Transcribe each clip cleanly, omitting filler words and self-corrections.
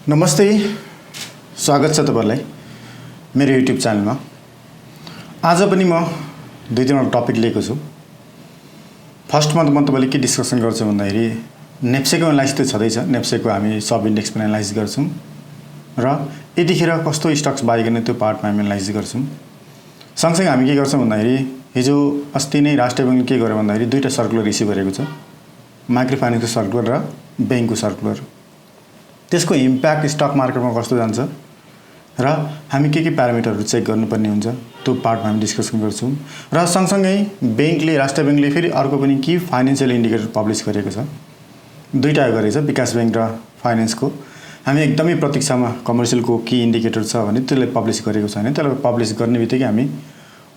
नमस्ते, स्वागत छ तपाईहरुलाई मेरो युट्युब च्यानलमा। आज पनि म दुई तीनवटा टपिक लिएको छु। फर्स्टमा त म तपाईले के डिस्कसन गर्छु भन्दाखेरि नेप्सेको एनालाइसिस त छँदैछ। नेप्सेको हामी सब इन्डेक्स पनि एनालाइसिस गर्छौं र यतिखेर कस्तो स्टक्स बाइ गर्ने त्यो पार्टमा हामी एनालाइसिस गर्छौं। सँगसँगै हामी के गर्छौं भन्दाखेरि हिजो अस्ति नै राष्ट्रिय बैंकले के गर्यो भन्दाखेरि दुईटा सर्कुलर इस्यु गरेको छ, माइक्रो फाइनान्सको सर्कुलर र बैंकको सर्कुलर। त्यसको इम्प्याक्ट स्टक मार्केटमा कस्तो जान्छ र हामी के प्यारामिटरहरु चेक गर्नुपर्ने हुन्छ त्यो पार्टमा हामी डिस्कसन गर्छौं। र सँगसँगै बैंकले राष्ट्रिय बैंकले फेरि अर्को पनि के फाइनान्शियल इन्डिकेटर पब्लिश गरेको छ, दुईटा गरेको छ, विकास बैंक र फाइनान्सको। हामी एकदमै प्रतीक्षामा कमर्सियलको के इन्डिकेटर छ भने त्यसले पब्लिश गरेको छैन। त्यसलाई पब्लिश गर्ने बित्तिकै हामी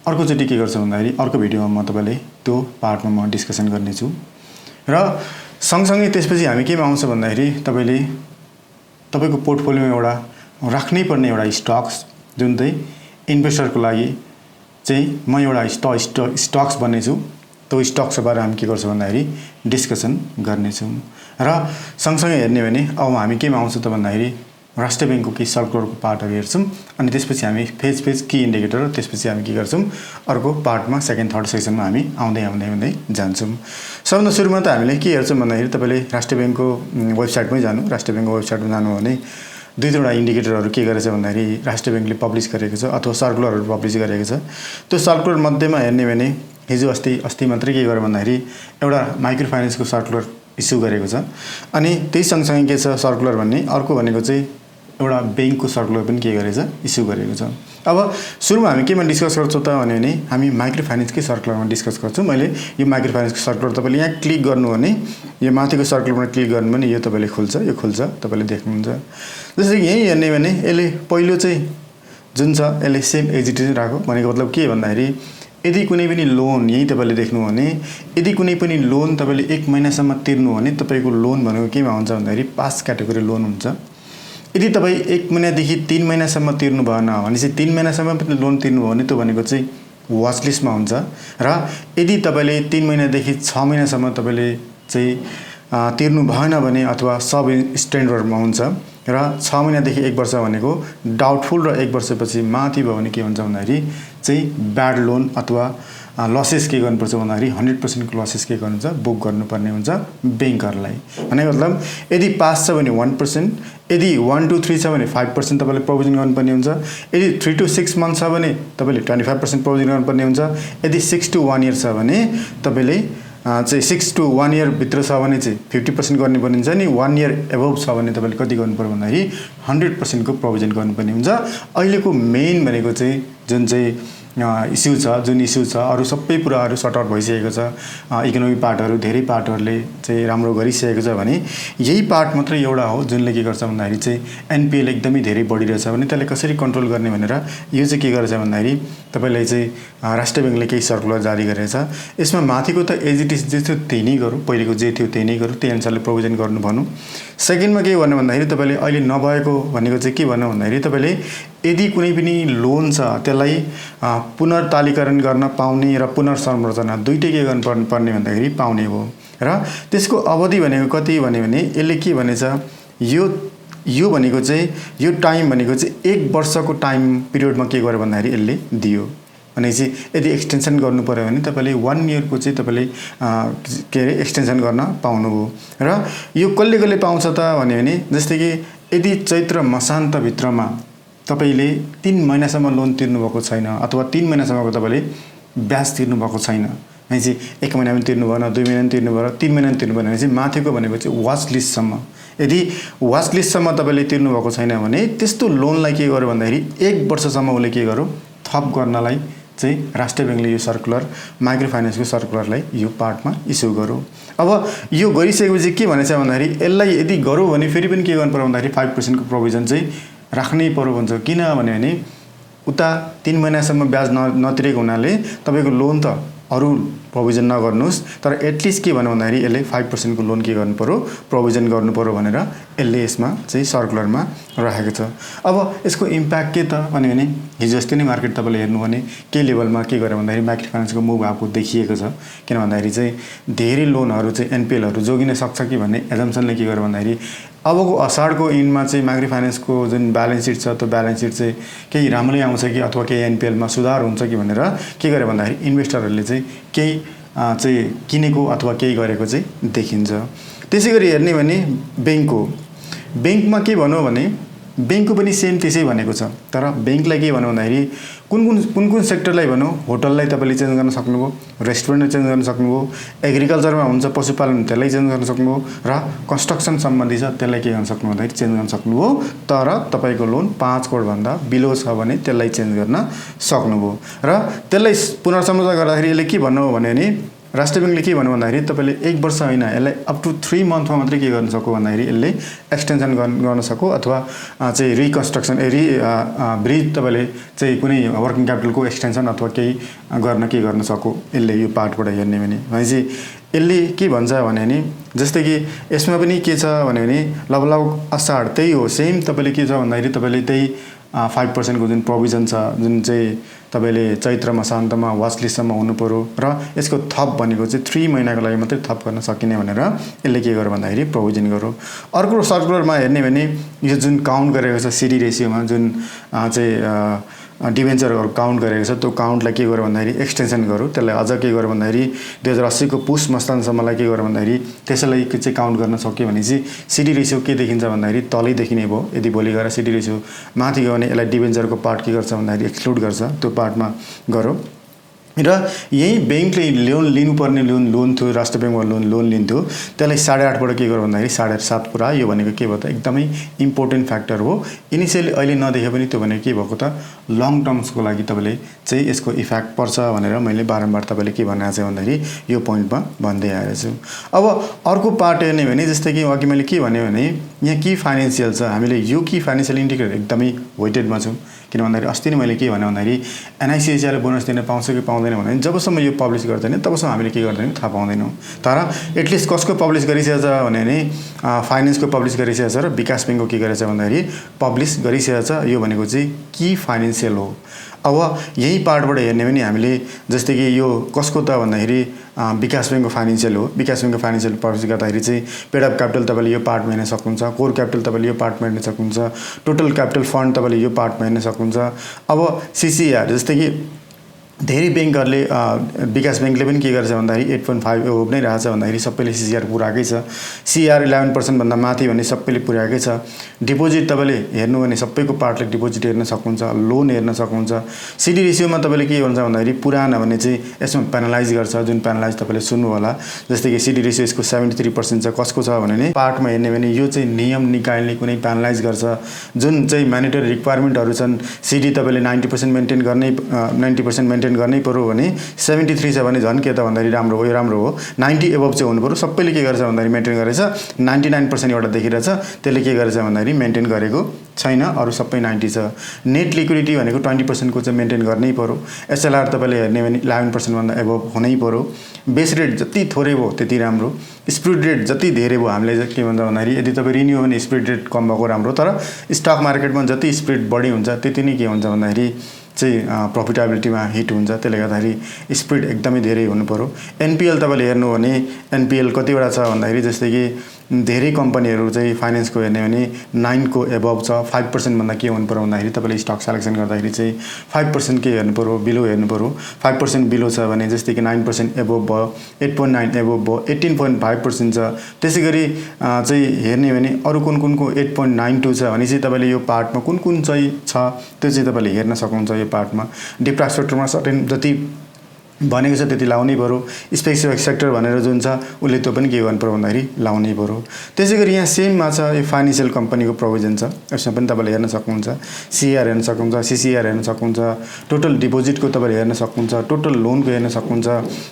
अर्कोचोटी के गर्छौं भन्दाखेरि अर्को भिडियोमा म तपाईलाई त्यो पार्टमा म डिस्कसन गर्ने छु। र सँगसँगै त्यसपछि हामी केमा आउँछ भन्दाखेरि तपाईको पोर्टफोलियोमा एउटा राख्नै पर्ने एउटा स्टक्स जुन चाहिँ इन्भेस्टरको लागि चाहिँ म एउटा स्टक्स बन्नेछु, त्यो स्टक्सको बारेमा हामी के गर्छौं भन्दाखेरि डिस्कसन गर्नेछौं। र सँगसँगै हेर्ने भने अब हामी केमा आउँछ त भन्दाखेरि राष्ट्रिय बैंकको के सर्कुलरको पार्टहरु हेर्छौं अनि त्यसपछि हामी फेज के इन्डिकेटर र त्यसपछि हामी के गर्छौं अर्को पार्टमा सेकेन्ड थर्ड सेक्सनमा हामी आउँदै जान्छौं। सबभन्दा सुरुमा त हामीले के हेर्छौं भन्दाखेरि तपाईले राष्ट्रिय बैंकको वेबसाइटमै जानु, राष्ट्रिय बैंकको वेबसाइटमा जानु भने दुई तीनवटा इन्डिकेटरहरु के गरेछ भन्दाखेरि राष्ट्रिय बैंकले पब्लिश गरेको छ अथवा सर्कुलरहरु पब्लिश गरेको छ। त्यो सर्कुलर मध्येमा हेर्ने भने हिजो अस्ति मात्रै के गर्यो भन्दाखेरि एउटा माइक्रो फाइनान्सको सर्कुलर इस्यु गरेको छ अनि त्यही सँगसँगै के छ सर्कुलर भन्ने अर्को भनेको चाहिँ एउटा बैंकको सर्कुलर पनि के गरेछ इस्यु गरेको छ। अब सुरुमा हामी केमा डिस्कस गर्छौं त भने हामी माइक्रो फाइनान्सकै सर्कुलरमा डिस्कस गर्छौं। मैले यो माइक्रो फाइनान्सको सर्कुलर तपाईले यहाँ क्लिक गर्नु भने यो माथिको सर्कुलरमा क्लिक गर्नु भने यो तपाईले खुल्छ, यो खुल्छ, तपाईले देख्नुहुन्छ। जस्तै कि यही हेर्ने भने यसले पहिलो चाहिँ जुन छ यसले सेम एज इट इज राख्यो भनेको मतलब के भन्दाखेरि यदि कुनै पनि लोन यही तपाईले देख्नु भने यदि कुनै पनि लोन तपाईले 1 महिनासम्म तिर्नु भने तपाईको लोन भनेको केमा हुन्छ भन्दाखेरि पास क्याटेगोरी लोन हुन्छ। यदि तपाई 1 महिनादेखि 3 महिनासम्म तिर्नु भएन भने चाहिँ 3 महिनासम्म पनि लोन तिर्नु भयो भने त्यो भनेको चाहिँ वाच लिस्टमा हुन्छ। र यदि तपाईले 3 महिनादेखि 6 महिनासम्म तपाईले चाहिँ तिर्नु भएन भने अथवा सब स्ट्यान्डर्डमा हुन्छ र 6 महिनादेखि 1 वर्ष भनेको डाउटफुल र 1 वर्षपछि माथि भयो भने के हुन्छ भन्दाखेरि चाहिँ ब्याड लोन अथवा लसेस के गर्नुपर्छ भन्दाखेरि 100% को लसेस के गर्नुहुन्छ बुक गर्नुपर्ने हुन्छ बैंकहरुलाई। भनेको मतलब यदि पास छ भने 1%, यदि 1 to 3 छ भने 5% तपाईले प्रोभिजन गर्नुपर्ने हुन्छ, यदि 3 to 6 मन्थ छ भने तपाईले 25% प्रोभिजन गर्नुपर्ने हुन्छ, यदि 6 to 1 इयर छ भने तपाईले चाहिँ 6 to 1 इयर भित्र छ भने चाहिँ 50% गर्नुपर्ने हुन्छ नि 1 इयर एबोभ छ भने तपाईले कति गर्नुपर्छ भन्दाखेरि 100% को प्रोभिजन गर्नुपर्ने हुन्छ। अहिलेको मेन भनेको चाहिँ जुन चाहिँ इस्यु छ, जुन इस्यु छ अरु सबै कुराहरु सर्ट आउट भइसकेको छ, इकोनोमिक पार्टहरु धेरै पार्टहरुले चाहिँ राम्रो गरिसकेको छ भने यही पार्ट मात्र एउटा हो जुनले के गर्छ भन्दाखेरि चाहिँ एनपीएल एकदमै धेरै बढिरहेछ भने त्यसलाई कसरी कन्ट्रोल गर्ने भनेर यो चाहिँ के गरेछ भन्दाखेरि तपाईलाई चाहिँ राष्ट्रिय बैंकले केही सर्कुलर जारी गरेछ। यसमा माथिको त एज इट इज जे थियो त्यही नै गरौँ, पहिलेको जे थियो त्यही नै गरौँ, त्यही अनुसारले प्रोभिजन गर्नु भन्नु। सेकेन्डमा के भन्नु भन्दाखेरि तपाईले अहिले नभएको भनेको चाहिँ के भन्नु भन्दाखेरि तपाईले यदि कुनै पनि लोन छ त्यसलाई पुनर्तालिकरण गर्न पाउने र पुनर्संरचना दुईटै के गर्नु पर्ने भन्दाखेरि पाउने हो। र त्यसको अवधि भनेको कति भने यसले के भनेछ यो भनेको चाहिँ यो टाइम भनेको चाहिँ 1 वर्षको टाइम पिरियडमा के गर्यो भन्दाखेरि यसले दियो। भने चाहिँ यदि एक्सटेन्सन गर्नु पर्यो भने तपाईले 1 इयरको चाहिँ तपाईले के रे एक्सटेन्सन गर्न पाउनुभयो। र यो कहिले पाउँछ त भने जस्तै कि यदि चैत्र मसान्त भित्रमा तपाईले 3 महिनासम्म लोन तिर्नु भएको छैन अथवा 3 महिनासम्मको तपाईले ब्याज तिर्नु भएको छैन भने चाहिँ 1 महिना पनि तिर्नु भएन, 2 महिना पनि तिर्नु भएन, 3 महिना पनि तिर्नु भएन भने चाहिँ माथिको भनेको चाहिँ वाच लिस्टसम्म। यदि वाच लिस्टसम्म तपाईले तिर्नु भएको छैन भने त्यस्तो लोनलाई के गर्यो भन्दाखेरि 1 वर्षसम्म उले के गर्यो थप गर्नलाई चाहिँ राष्ट्रिय बैंकले यो सर्कुलर माइक्रो फाइनान्सको सर्कुलरलाई यो पार्टमा इस्यु गर्यो। अब यो गरिसकेपछि के भनेछ भन्दाखेरि यसलाई यदि गर्यो भने फेरि पनि के गर्नु पर्यो भन्दाखेरि 5% को प्रोभिजन चाहिँ राख्नै पर्यो भन्छ। किन भने उता 3 महिनासम्म ब्याज नतिरेको हुनाले तपाईको लोन त अरु प्रोभिजन नगर्नुहोस्, तर एटलिस्ट के भन्नु भन्दाखेरि यसले 5% को लोन के गर्नु पर्यो, प्रोभिजन गर्नु पर्यो भनेर यसले यसमा चाहिँ सर्कुलरमा राखेको छ। अब यसको इम्प्याक्ट के त भन्यो भने हिजो अस्ति नै मार्केट तपाईँले हेर्नु भने के लेभलमा के गर्यो भन्दाखेरि माइक्रो फाइनेन्सको मुभ आएको देखिएको छ। किन भन्दाखेरि चाहिँ धेरै लोनहरू चाहिँ एनपिएलहरू जोगिन सक्छ कि भन्ने एजम्सनले के गर्यो भन्दाखेरि अबको असाढको इन्डमा चाहिँ माइक्रो फाइनेन्सको जुन ब्यालेन्स सिट छ त्यो ब्यालेन्स सिट चाहिँ केही राम्रै आउँछ कि अथवा केही एनपिएलमा सुधार हुन्छ कि भनेर के गर्यो भन्दाखेरि इन्भेस्टरहरूले चाहिँ केही चाहिँ किनेको अथवा केही गरेको चाहिँ देखिन्छ। त्यसै गरी हेर्ने भने ब्याङ्कमा के भनौँ भने ब्याङ्कको पनि सेम त्यसै भनेको छ। तर ब्याङ्कलाई के भनौँ भन्दाखेरि कुन सेक्टरलाई भनौँ, होटललाई तपाईँले चेन्ज गर्न सक्नुभयो, रेस्टुरेन्ट चेन्ज गर्न सक्नुभयो, एग्रिकल्चरमा हुन्छ पशुपालन त्यसलाई चेन्ज गर्न सक्नुभयो, र कन्स्ट्रक्सन सम्बन्धी छ त्यसलाई के गर्न सक्नु भन्दाखेरि चेन्ज गर्न सक्नुभयो। तर तपाईँको लोन 5 करोडभन्दा बिलो छ भने त्यसलाई चेन्ज गर्न सक्नुभयो। र त्यसलाई पुनर्सम्झौता गर्दाखेरि यसले के भन्नु हो भने राष्ट्रिय ब्याङ्कले के भन्नु भन्दाखेरि तपाईँले 1 वर्ष होइन यसलाई अप टु 3 मन्थमा मात्रै के गर्न सक्यो भन्दाखेरि यसले एक्सटेन्सन गर्न सक्यो अथवा चाहिँ रिकन्स्ट्रक्सन ब्रिज तपाईँले चाहिँ कुनै वर्किङ क्यापिटलको एक्सटेन्सन अथवा केही के गर्न सक्यो यसले यो पार्टबाट हेर्ने भनेपछि यसले के भन्छ भने नि जस्तै कि यसमा पनि के छ भने लगभग असाढ त्यही हो सेम तपाईँले के छ भन्दाखेरि तपाईँले त्यही 5% को जुन प्रोभिजन छ जुन चाहिँ तपाईँले चैत्रमा शान्तमा वाचलिस्टसम्म हुनु पर्यो र यसको थप भनेको चाहिँ 3 महिनाको लागि मात्रै थप गर्न सकिने भनेर यसले के गर्यो भन्दाखेरि प्रोभिजन गर्यो। अर्को सर्कुलरमा हेर्ने भने यो जुन काउन्ट गरेको छ सिडी रेसियोमा जुन चाहिँ डिभेन्चरहरू काउन्ट गरेको छ त्यो काउन्टलाई के गर्यो भन्दाखेरि एक्सटेन्सन गर्यो। त्यसलाई अझ के गर्यो भन्दाखेरि 2080 को पुस मस्तानसम्मलाई के गर्यो भन्दाखेरि त्यसलाई चाहिँ काउन्ट गर्न सक्यो भने चाहिँ सिडी रेसियो के देखिन्छ भन्दाखेरि तलै देखिने भयो। यदि भोलि गएर सिडी रेसियो माथि गयो भने यसलाई डिभेन्चरको पार्ट के गर्छ भन्दाखेरि एक्सक्लुड गर्छ, त्यो पार्टमा गर्यो। र यही ब्याङ्कले लोन लिनुपर्ने लोन थियो, राष्ट्रिय ब्याङ्कबाट लोन लिन्थ्यो त्यसलाई 8.5 बाट के गर्यो भन्दाखेरि 7.5 पुरा। यो भनेको के भयो त एकदमै इम्पोर्टेन्ट फ्याक्टर हो। इनिसियली अहिले नदेखे पनि त्यो भनेको के भएको त लङ टर्म्सको लागि तपाईँले चाहिँ यसको इफेक्ट पर्छ भनेर मैले बारम्बार तपाईँले के भनेको छ भन्दाखेरि यो पोइन्टमा भन्दै आएको छु। अब अर्को पार्ट हेर्ने भने जस्तै कि अघि मैले के भने यहाँ की फाइनेन्सियल छ, हामीले यो की फाइनेन्सियल इन्डिकेटर एकदमै वेटेडमा छौँ। किन भन्दाखेरि अस्ति नै मैले के भने भन्दाखेरि एनआइसिएचआरले बोनस दिन पाउँछ कि पाउँदैन भने जबसम्म यो पब्लिस गर्दैन तबसम्म हामीले के गर्दैनौँ थाहा पाउँदैनौँ। तर एटलिस्ट कसको पब्लिस गरिसकेको छ भने फाइनेन्सको पब्लिस गरिसकेको छ र विकास ब्याङ्कको के गरेछ भन्दाखेरि पब्लिस गरिसकेको छ। यो भनेको चाहिँ की फाइनेन्सियल हो। अब यही पार्टबाट हेर्ने भने हामीले जस्तै कि यो कसको त भन्दाखेरि विकास ब्याङ्कको फाइनेन्सियल हो। विकास ब्याङ्कको फाइनेन्सियल पब्लिस गर्दाखेरि चाहिँ पेड अफ क्यापिटल तपाईँले यो पार्टमा हेर्न सक्नुहुन्छ, कोर क्यापिटल तपाईँले यो पार्टमा हेर्न सक्नुहुन्छ, टोटल क्यापिटल फन्ड तपाईँले यो पार्टमा हेर्न सक्नुहुन्छ। अब सिसिआर जस्तै कि धेरै ब्याङ्कहरूले विकास ब्याङ्कले पनि के गर्छ भन्दाखेरि 8.5 एबोभ नै रहेछ भन्दाखेरि सबैले सिसिआर पुऱ्याएकै छ। सिआर 11% भन्दा माथि भने सबैले पुऱ्याएकै छ। डिपोजिट तपाईँले हेर्नु भने सबैको पार्टले डिपोजिट हेर्न सक्नुहुन्छ, लोन हेर्न सक्नुहुन्छ। सिडी रेसियोमा तपाईँले के भन्छ भन्दाखेरि पुरानो भने चाहिँ यसमा पेनलाइज गर्छ, जुन पेनलाइज तपाईँले सुन्नु होला। जस्तै कि सिडी रेसियो यसको 73% छ। कसको छ भने पार्टमा हेर्ने भने यो चाहिँ नियम निकायले कुनै पेनलाइज गर्छ। जुन चाहिँ म्यान्डेटरी रिक्वायरमेन्टहरू छन् सिडी तपाईँले 90% मेन्टेन गर्नै पर्यो भने 73 छ भने झन् के त भन्दाखेरि राम्रो हो, यो राम्रो हो। 90 एबोभ चाहिँ हुनु पर्यो। सबैले के गर्छ भन्दाखेरि मेन्टेन गरेछ, 99% एउटा देखिरहेछ, त्यसले के गरेछ भन्दाखेरि मेन्टेन गरेको छैन, अरू सबै 90 छ। नेट लिक्विडिटी भनेको 20% को चाहिँ मेन्टेन गर्नै पर्यो। एसएलआर तपाईँले हेर्ने भने 11% भन्दा एबोभ हुनै पर्यो। बेस रेट जति थोरै भयो त्यति राम्रो, स्प्रेड रेट जति धेरै भयो हामीले के भन्छ भन्दाखेरि यदि तपाईँ रिन्यू हो भने स्प्रेड रेट कम भएको राम्रो। तर स्टक मार्केटमा जति स्प्रेड बढी हुन्छ त्यति नै के हुन्छ भन्दाखेरि चाहिँ प्रफिटेबिलिटीमा हिट हुन्छ। त्यसले गर्दाखेरि स्प्रेड एकदमै धेरै हुनु पर्यो। एनपिएल तपाईँले हेर्नु भने एनपिएल कतिवटा छ भन्दाखेरि जस्तै कि धेरै कम्पनीहरू चाहिँ फाइनेन्सको हेर्ने भने 9 को एबोभ छ। 5% भन्दा के हुनु पर्यो भन्दाखेरि तपाईँले स्टक सेलेक्सन गर्दाखेरि चाहिँ 5% के हेर्नु पर्यो, बिलो हेर्नु पर्यो। 5% बिलो छ भने जस्तै कि 9% एबोभ भयो, 8.9 एबोभ भयो, 18.5% छ। त्यसै गरी चाहिँ हेर्ने भने अरू कुनको 8.92 छ भने चाहिँ तपाईँले यो पार्टमा कुन चाहिँ छ त्यो चाहिँ तपाईँले हेर्न सक्नुहुन्छ। यो पार्टमा डिफ्राक्ट सेक्टरमा सर्टेन जति भनेको छ त्यति लाउनै पर्यो। स्पेसिफिक सेक्टर भनेर जुन छ उसले त्यो पनि के गर्नु पर्यो भन्दाखेरि लाउनै पर्यो। त्यसै गरी यहाँ सेममा छ यो फाइनेन्सियल कम्पनीको प्रोभिजन छ, यसमा पनि तपाईँले हेर्न सक्नुहुन्छ। सिआर हेर्न सक्नुहुन्छ, सिसिआर हेर्न सक्नुहुन्छ, टोटल डिपोजिटको तपाईँले हेर्न सक्नुहुन्छ, टोटल लोनको हेर्न सक्नुहुन्छ।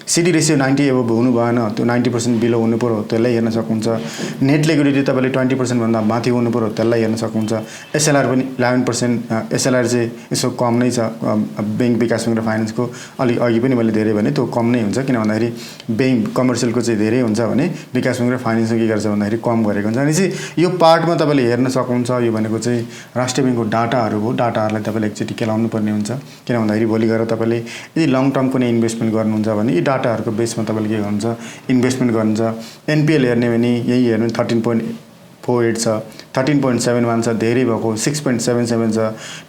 सिडी रेसियो 90 एबोभ हुनु भएन, त्यो 90% बिलो हुनु पर्यो, त्यसलाई हेर्न सक्नुहुन्छ। नेट लिक्विडिटी तपाईँले 20% भन्दा माथि हुनु पर्यो, त्यसलाई हेर्न सक्नुहुन्छ। एसएलआर पनि 11%, एसएलआर चाहिँ यसो कम नै छ ब्याङ्क विकास ब्याङ्क र फाइनेन्सको। अलि अघि पनि मैले धेरै भने त्यो कम नै हुन्छ, किन भन्दाखेरि ब्याङ्क कमर्सियलको चाहिँ धेरै हुन्छ भने विकास ब्याङ्क र फाइनेन्सको के गर्छ भन्दाखेरि कम गरेको हुन्छ। अनि चाहिँ यो पार्टमा तपाईँले हेर्न सक्नुहुन्छ। यो भनेको चाहिँ राष्ट्रिय ब्याङ्कको डाटाहरू हो। डाटाहरूलाई तपाईँले एकचोटि केलाउनु पर्ने हुन्छ, किन भन्दाखेरि भोलि गएर तपाईँले यदि लङ टर्म कुनै इन्भेस्टमेन्ट गर्नुहुन्छ भने यी डाटाहरूको बेसमा तपाईँले के गर्नुहुन्छ, इन्भेस्टमेन्ट गर्नुहुन्छ। एनपिएल हेर्ने भने यही हेर्नु 13.48 छ, 13.71 छ, धेरै भएको 6.77 छ,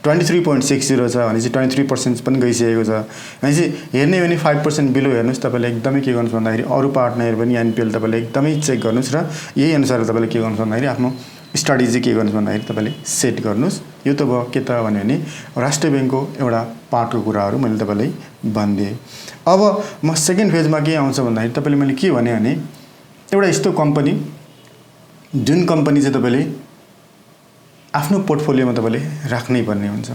23.60 छ भने चाहिँ 23% पनि गइसकेको छ। अनि चाहिँ हेर्ने भने 5% बिलो हेर्नुहोस्। तपाईँले एकदमै के गर्नुहोस् भन्दाखेरि अरू पार्टमा हेर्नु पनि एनपिएल तपाईँले एकदमै चेक गर्नुहोस् र यही अनुसार तपाईँले के गर्नुहोस् भन्दाखेरि आफ्नो स्ट्राटेजी के गर्नुहोस् भन्दाखेरि तपाईँले सेट गर्नुहोस्। यो त भयो के त भन्यो भने राष्ट्रिय ब्याङ्कको एउटा पार्टको कुराहरू मैले तपाईँलाई भनिदिएँ। अब म सेकेन्ड फेजमा के आउँछ भन्दाखेरि तपाईँले मैले के भने एउटा यस्तो कम्पनी जुन कम्पनी चाहिँ तपाईँले आफ्नो पोर्टफोलियोमा तपाईँले राख्नै पर्ने हुन्छ।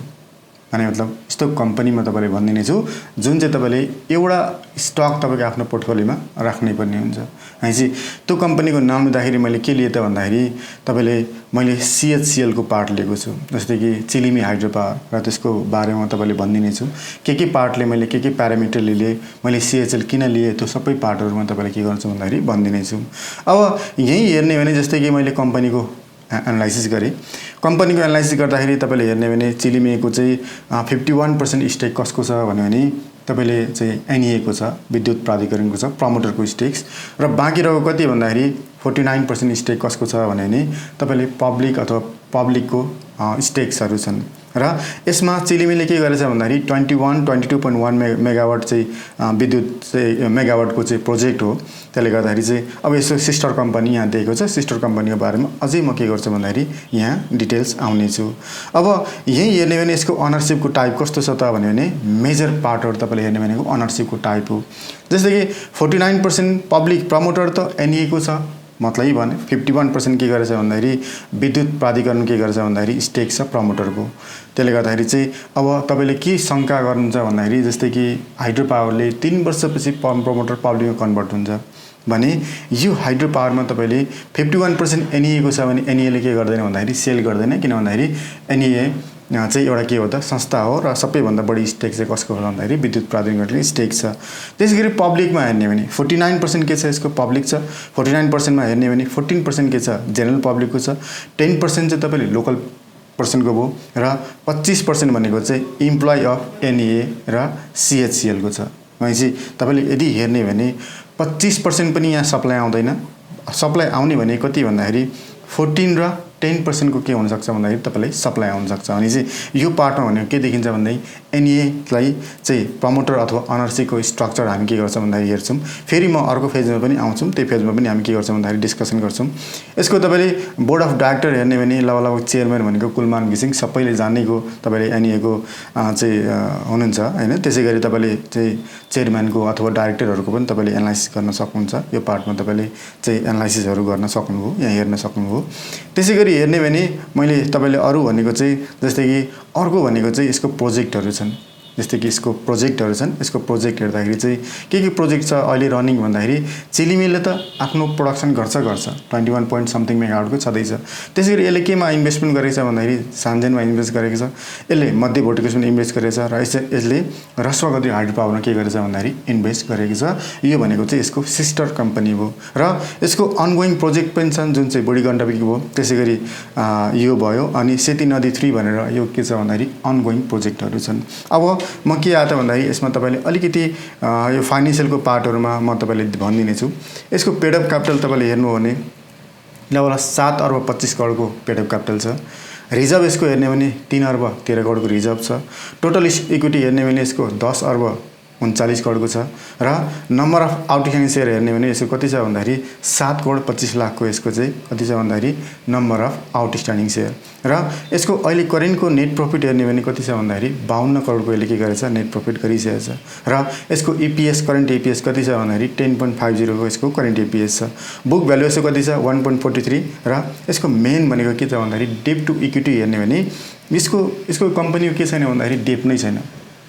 भने मतलब यस्तो कम्पनीमा तपाईँले भनिदिने छु जुन चाहिँ तपाईँले एउटा स्टक तपाईँको आफ्नो पोर्टफोलियोमा राख्नै पर्ने हुन्छ। अनि चाहिँ त्यो कम्पनीको नाम लिँदाखेरि मैले के लिएँ त भन्दाखेरि तपाईँले मैले CHCL को पार्ट लिएको छु, जस्तै कि चिलिमी हाइड्रो पावर र त्यसको बारेमा तपाईँले भनिदिने छु के पार्टले मैले के प्यारामिटर लिए, मैले CHCL किन लिए, त्यो सबै पार्टहरूमा तपाईँले के गर्छु भन्दाखेरि भनिदिने छु। अब यही हेर्ने भने जस्तै कि मैले कम्पनीको एनालाइसिस गरेँ। कम्पनीको एनालाइसिस गर्दाखेरि तपाईँले हेर्ने भने चिलिमीको चाहिँ 51% स्टेक कसको छ भन्यो भने तपाईँले चाहिँ एनईएको छ, विद्युत प्राधिकरणको छ, प्रमोटरको स्टेक्स र बाँकी रहेको कति भन्दाखेरि 49% स्टेक कसको छ भन्यो भने तपाईँले पब्लिक अथवा पब्लिकको स्टेक्सहरू छन्। र यसमा चिलिमीले के गरेछ भन्दाखेरि 22.1 मेगावाट चाहिँ विद्युत चाहिँ मेगावाटको चाहिँ प्रोजेक्ट हो। त्यसले गर्दाखेरि चाहिँ अब यसो सिस्टर कम्पनी यहाँ दिएको छ। सिस्टर कम्पनीको बारेमा अझै म के गर्छु भन्दाखेरि यहाँ डिटेल्स आउने छु। अब यही हेर्ने भने यसको अनरसिपको टाइप कस्तो छ त भन्यो भने मेजर पार्टहरू तपाईँले हेर्ने भनेको अनरसिपको टाइप हो। जस्तै कि 49% पब्लिक प्रमोटर त एनईएको छ, मतलब भने 51% के गरेछ भन्दाखेरि विद्युत प्राधिकरण के गरेछ भन्दाखेरि स्टेक छ प्रमोटरको। त्यसले गर्दाखेरि चाहिँ अब तपाईँले के शङ्का गर्नुहुन्छ भन्दाखेरि जस्तै कि हाइड्रो पावरले 3 वर्षपछि प्रमोटर पब्लिकमा कन्भर्ट हुन्छ भने यो हाइड्रो पावरमा तपाईँले 51% एनईएको छ भने एनईले के गर्दैन भन्दाखेरि सेल गर्दैन, किन भन्दाखेरि एनईए चाहिँ एउटा के हो त संस्था हो र सबैभन्दा बढी स्टेक चाहिँ कसको हो भन्दाखेरि विद्युत प्राधिकरणले स्टेक छ। त्यसैगरी पब्लिकमा हेर्ने भने 49% के छ यसको पब्लिक छ, 49%मा हेर्ने भने 14% के छ जेनरल पब्लिकको छ, 10% चाहिँ तपाईँले लोकल पर्सनको भयो र 25% भनेको चाहिँ इम्प्लोइ अफ एनईए र CHCL को छ। भनेपछि तपाईँले यदि हेर्ने भने 25% पनि यहाँ सप्लाई आउँदैन। सप्लाई आउने भने कति भन्दाखेरि 14 र 10% को के हुनसक्छ भन्दाखेरि तपाईँलाई सप्लाई आउनसक्छ। भने चाहिँ यो पार्टमा भनेको के देखिन्छ भन्दाखेरि एनईएलाई चाहिँ प्रमोटर अथवा अनरसिपको स्ट्रक्चर हामी के गर्छौँ भन्दाखेरि हेर्छौँ। फेरि म अर्को फेजमा पनि आउँछौँ, त्यो फेजमा पनि हामी के गर्छौँ भन्दाखेरि डिस्कसन गर्छौँ। यसको तपाईँले बोर्ड अफ डाइरेक्टर हेर्ने भने लगभग चेयरम्यान भनेको कुलमान घिसिङ सबैले जानेको तपाईँले एनईएको चाहिँ हुनुहुन्छ हैन। त्यसै गरी तपाईँले चाहिँ चेयरम्यानको अथवा डाइरेक्टरहरूको पनि तपाईँले एनालाइसिस गर्न सक्नुहुन्छ। यो पार्टमा तपाईँले चाहिँ एनालाइसिसहरू गर्न सक्नुभयो, यहाँ हेर्न सक्नुभयो। त्यसै गरी हेर्ने भने मैले तपाईँले अरू भनेको चाहिँ जस्तै कि अर्को भनेको चाहिँ यसको प्रोजेक्टहरू छन्। जस्तै कि यसको प्रोजेक्टहरू छन्। यसको प्रोजेक्ट हेर्दाखेरि चाहिँ के प्रोजेक्ट छ अहिले रनिङ भन्दाखेरि चिलिमीले त आफ्नो प्रोडक्सन गर्छ 21 point समथिङ मेगावाटको छँदैछ। त्यसैगरी यसले केमा इन्भेस्टमेन्ट गरेको छ भन्दाखेरि सान्जेनमा इन्भेस्ट गरेको छ, यसले मध्य भोटिकेसनमा इन्भेस्ट गरेको छ र यसले रस्वगति हाइड्रो पावरमा के गरेको छ भन्दाखेरि इन्भेस्ट गरेको छ। यो भनेको चाहिँ यसको सिस्टर कम्पनी हो र यसको अनगोइङ प्रोजेक्ट पनि छन् जुन चाहिँ बुढी गण्डकी भयो। त्यसैगरी यो भयो अनि सेती नदी 3 भनेर यो के छ भन्दाखेरि अनगोइङ प्रोजेक्टहरू छन्। अब म के आयो त भन्दाखेरि यसमा तपाईँले अलिकति यो फाइनेन्सियलको पार्टहरूमा म तपाईँले भनिदिने छु। यसको पेड अप क्यापिटल तपाईँले हेर्नु हो भने लगभग 7 अर्ब 25 करोडको पेड अप क्यापिटल छ। रिजर्भ यसको हेर्ने भने 3 अर्ब 13 करोडको रिजर्भ छ। टोटल इक्विटी हेर्ने भने यसको 10 अर्ब 39 करोडको छ र नम्बर अफ आउटस्ट्यान्डिङ सेयर हेर्ने भने यसको कति छ भन्दाखेरि 7 करोड 25 लाखको यसको चाहिँ कति छ भन्दाखेरि नम्बर अफ आउटस्ट्यान्डिङ सेयर र यसको अहिले करेन्टको नेट प्रफिट हेर्ने भने कति छ भन्दाखेरि 52 करोडको यसले के गरेछ नेट प्रफिट गरिसकेको छ र यसको EPS करेन्ट EPS कति छ भन्दाखेरि 10.50 को यसको करेन्ट EPS छ। बुक भ्यालु यसको कति छ 1.43 र यसको मेन भनेको के छ भन्दाखेरि डेट टु इक्विटी हेर्ने भने यसको कम्पनीको के छैन भन्दाखेरि डेट नै छैन।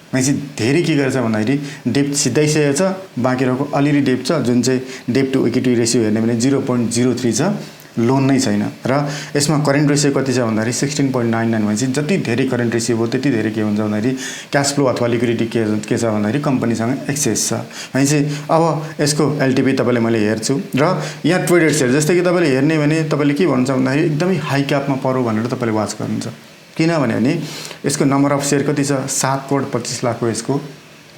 भनेपछि धेरै के गरेछ भन्दाखेरि डेप्ट सिधै सकेको छ, बाँकी रहेको अलिअलि डेप्ट छ जुन चाहिँ डेप्ट टु इक्विटी रेसियो हेर्ने भने 0.03 छ लोन नै छैन र यसमा करेन्ट रेसियो कति छ भन्दाखेरि 16.99 भनेपछि जति धेरै करेन्ट रेसियो हो त्यति धेरै के हुन्छ भन्दाखेरि क्यास फ्लो अथवा लिक्विडिटी के छ भन्दाखेरि कम्पनीसँग एक्सेस छ भनेपछि अब यसको एलटिभी तपाईँले मैले हेर्छु र यहाँ ट्रेडेड सेयर जस्तै कि तपाईँले हेर्ने भने तपाईँले के भन्नुहुन्छ भन्दाखेरि एकदमै हाई क्यापमा परो भनेर तपाईँले वाच गर्नुहुन्छ किनभने भने यसको नम्बर अफ सेयर कति छ 7,25,00,000 यसको